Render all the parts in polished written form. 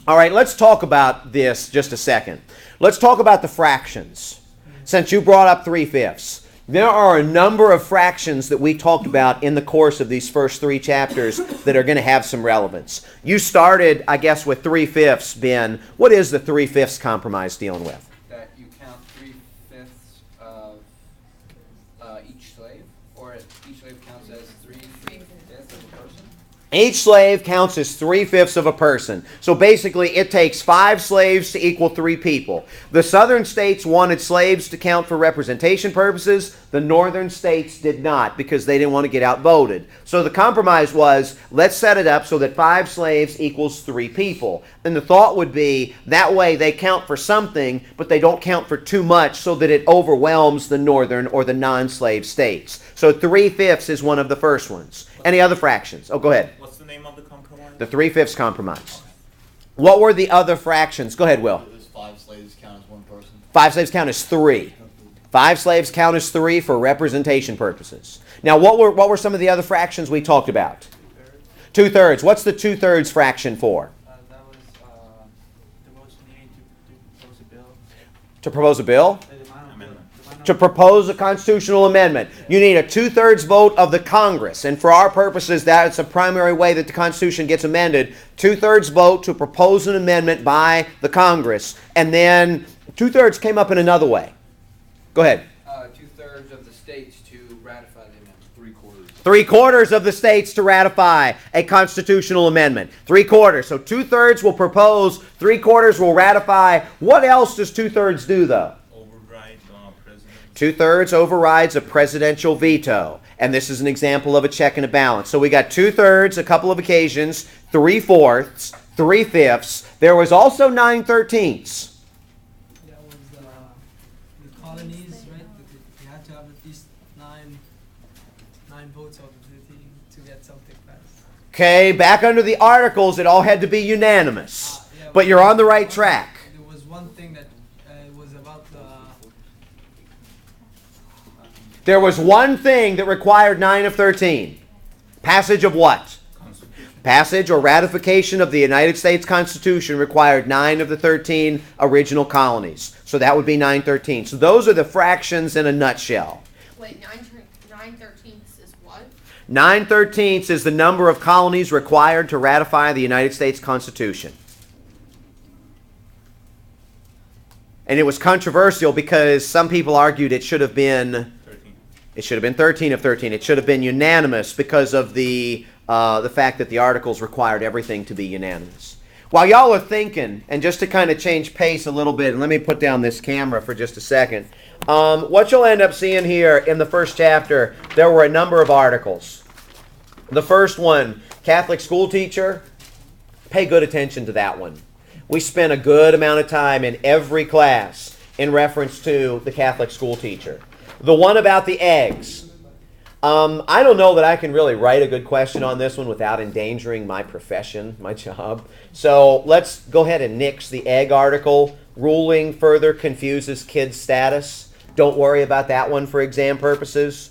All right, let's talk about this just a second. Let's talk about the fractions. Since you brought up 3/5, there are a number of fractions that we talked about in the course of these first 3 chapters that are going to have some relevance. You started, I guess, with 3/5, Ben. What is the 3/5 compromise dealing with? That you count 3/5 of each slave, or each slave counts as 3/5 of a person? Each slave counts as 3/5 of a person. So basically, it takes 5 slaves to equal 3 people. The southern states wanted slaves to count for representation purposes. The northern states did not because they didn't want to get outvoted. So the compromise was, let's set it up so that 5 slaves equals 3 people. And the thought would be, that way they count for something, but they don't count for too much so that it overwhelms the northern or the non-slave states. So 3/5 is one of the first ones. Any other fractions? Oh, go ahead. What's the name of the compromise? The 3/5 compromise. What were the other fractions? Go ahead, Will. Does 5 slaves count as 1 person? 5 slaves count as 3. 5 slaves count as 3 for representation purposes. Now, what were some of the other fractions we talked about? 2/3. What's the 2/3 fraction for? That was the motion needed to propose a bill. To propose a bill? Amendment. To propose a constitutional amendment. You need a 2/3 vote of the Congress. And for our purposes, that's a primary way that the Constitution gets amended. 2/3 vote to propose an amendment by the Congress. And then 2/3 came up in another way. Go ahead. 2/3 of the states to ratify the amendment. 3/4. 3/4 of the states to ratify a constitutional amendment. 3/4. So 2/3 will propose, 3/4 will ratify. What else does 2/3 do, though? Override president. 2/3 overrides a presidential veto. And this is an example of a check and a balance. So we got 2/3, a couple of occasions, 3/4, 3/5. There was also 9/13. That was the colonies, right? You had to have at least nine votes out of 15 to get something passed. Okay, back under the Articles, it all had to be unanimous. Yeah, But you're on the right track. There was one thing that was about the There was one thing that required 9 of 13. Passage of what? Passage or ratification of the United States Constitution required 9 of the 13 original colonies. So that would be 9/13. So those are the fractions in a nutshell. Wait, 9/13 is what? 9/13 is the number of colonies required to ratify the United States Constitution. And it was controversial because some people argued it should have been 13. It should have been 13 of 13. It should have been unanimous because of the fact that the Articles required everything to be unanimous. While y'all are thinking, and just to kind of change pace a little bit, and let me put down this camera for just a second. What you'll end up seeing here in the first chapter, there were a number of articles. The first one, Catholic school teacher. Pay good attention to that one. We spent a good amount of time in every class in reference to the Catholic school teacher. The one about the eggs. I don't know that I can really write a good question on this one without endangering my profession, my job. So let's go ahead and nix the egg article. Ruling further confuses kids' status. Don't worry about that one for exam purposes.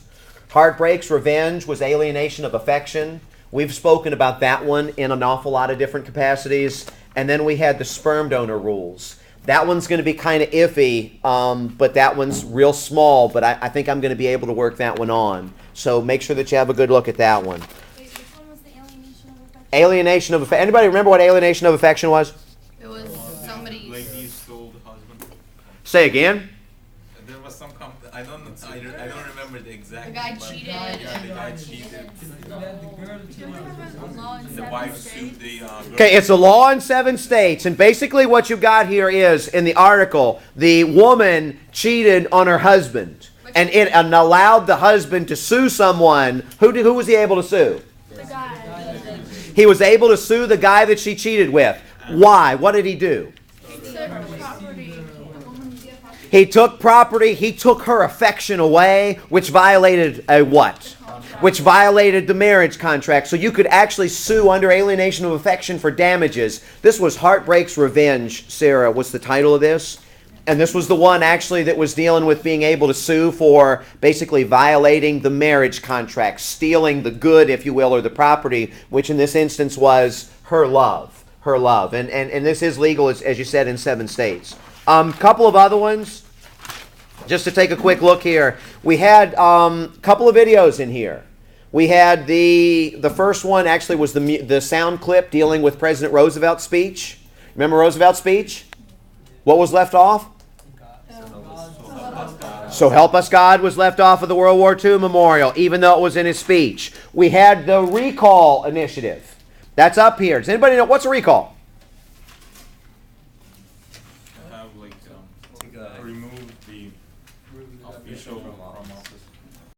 Heartbreaks, revenge was alienation of affection. We've spoken about that one in an awful lot of different capacities. And then we had the sperm donor rules. That one's going to be kind of iffy, but that one's real small, but I think I'm going to be able to work that one on. So make sure that you have a good look at that one. Wait, which one was the alienation of affection? Alienation of affection. Anybody remember what alienation of affection was? It was somebody. Lady stole the husband. Say again. There was some I don't remember the exact. The guy name, but- cheated. Yeah, the guy cheated. The wife sued the girl. Okay, it's a law in 7 states, and basically what you've got here is, in the article, the woman cheated on her husband, and it allowed the husband to sue someone. Who was he able to sue? The guy. He was able to sue the guy that she cheated with. Why? What did he do? He took property, he took her affection away, which violated a what? Which violated the marriage contract. So you could actually sue under alienation of affection for damages. This was Heartbreaks Revenge, Sarah, was the title of this. And this was the one actually that was dealing with being able to sue for basically violating the marriage contract, stealing the good, if you will, or the property, which in this instance was her love, her love. And this is legal, as you said, in 7 states. Couple of other ones, just to take a quick look here. We had a couple of videos in here. We had the first one actually was the sound clip dealing with President Roosevelt's speech. Remember Roosevelt's speech? What was left off? So help us God was left off of the World War II memorial, even though it was in his speech. We had the recall initiative. That's up here. Does anybody know what's a recall?